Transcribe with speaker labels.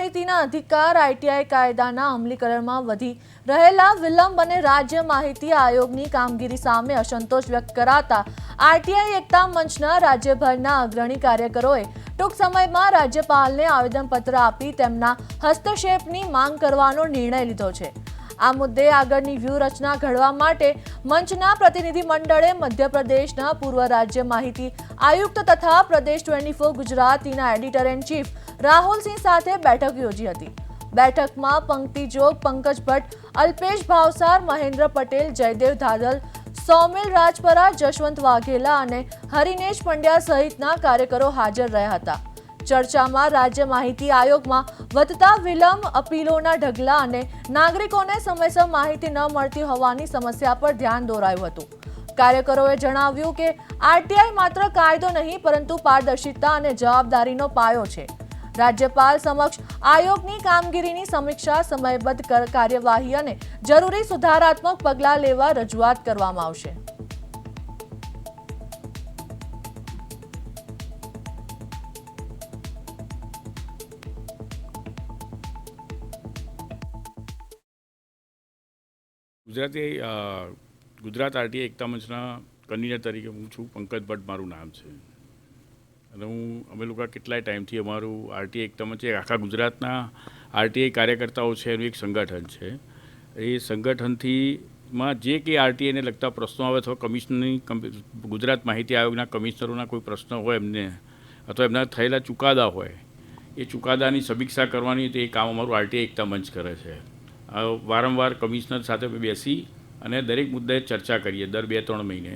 Speaker 1: માહિતીના અધિકાર આઈટીઆઈ કાયદાના અમલીકરણમાં વધી રહેલા વિલંબ અને રાજ્ય માહિતી આયોગની કામગીરી સામે અસંતોષ વ્યક્ત કરાતા આરટીઆઈ એકતા મંચના રાજ્યભરના અગ્રણી કાર્યકરોએ ટૂંક સમયમાં રાજ્યપાલને આવેદનપત્ર આપી તેમના હસ્તક્ષેપની માંગ કરવાનો નિર્ણય લીધો છે। આ મુદ્દે આગળની વ્યૂહરચના ઘડવા માટે મંચના પ્રતિનિધિ મંડળે મધ્યપ્રદેશના પૂર્વ રાજ્ય માહિતી આયુક્ત તથા પ્રદેશ 24 ગુજરાતીના એડિટર ઇન ચીફ રાહુલસિંહ સાથે બેઠક યોજી હતી। બેઠકમાં પંક્તિ જોગ પંકજ ભટ્ટ, અલ્પેશ ભાવસાર, મહેન્દ્ર પટેલ, જયદેવ ધાદલ, સૌમિલ રાજપરા, જશવંત વાઘેલા અને હરિનેશ પંડ્યા સહિતના કાર્યકરો હાજર રહ્યા હતા। ચર્ચામાં રાજ્ય માહિતી આયોગમાં વધતા વિલંબ, અપીલોના ઢગલા અને નાગરિકોને સમયસર માહિતી ન મળતી હોવાની સમસ્યા પર ધ્યાન દોરાયું હતું। કાર્યકરોએ જણાવ્યું કે આરટીઆઈ માત્ર કાયદો નહીં પરંતુ પારદર્શિતા અને જવાબદારીનો પાયો છે। રાજ્યપાલ સમક્ષ આયોગની કામગીરીની સમીક્ષા, સમયબદ્ધ કાર્યવાહી અને જરૂરી સુધારાત્મક પગલાં લેવા રજૂઆત કરવામાં આવશે।
Speaker 2: ગુજરાત આરટીઆઈ એકતા મંચના કન્વીનર તરીકે હું છું। પંકજ ભટ્ટ મારું નામ છે અને અમે લોકો કેટલાય ટાઈમથી અમારું આરટીઆઈ એકતા મંચ આખા ગુજરાતના આરટીઆઈ કાર્યકર્તાઓ છે એનું એક સંગઠન છે। એ સંગઠનથીમાં જે કંઈ આરટીઆઈને લગતા પ્રશ્નો આવે અથવા કમિશનરની ગુજરાત માહિતી આયોગના કમિશનરોના કોઈ પ્રશ્નો હોય એમને અથવા એમના થયેલા ચુકાદા હોય એ ચુકાદાની સમીક્ષા કરવાની તે કામ અમારું આરટીઆઈ એકતા મંચ કરે છે। વારંવાર કમિશનર સાથે બેસી અને દરેક મુદ્દાએ ચર્ચા કરીએ દર 2-3 મહિને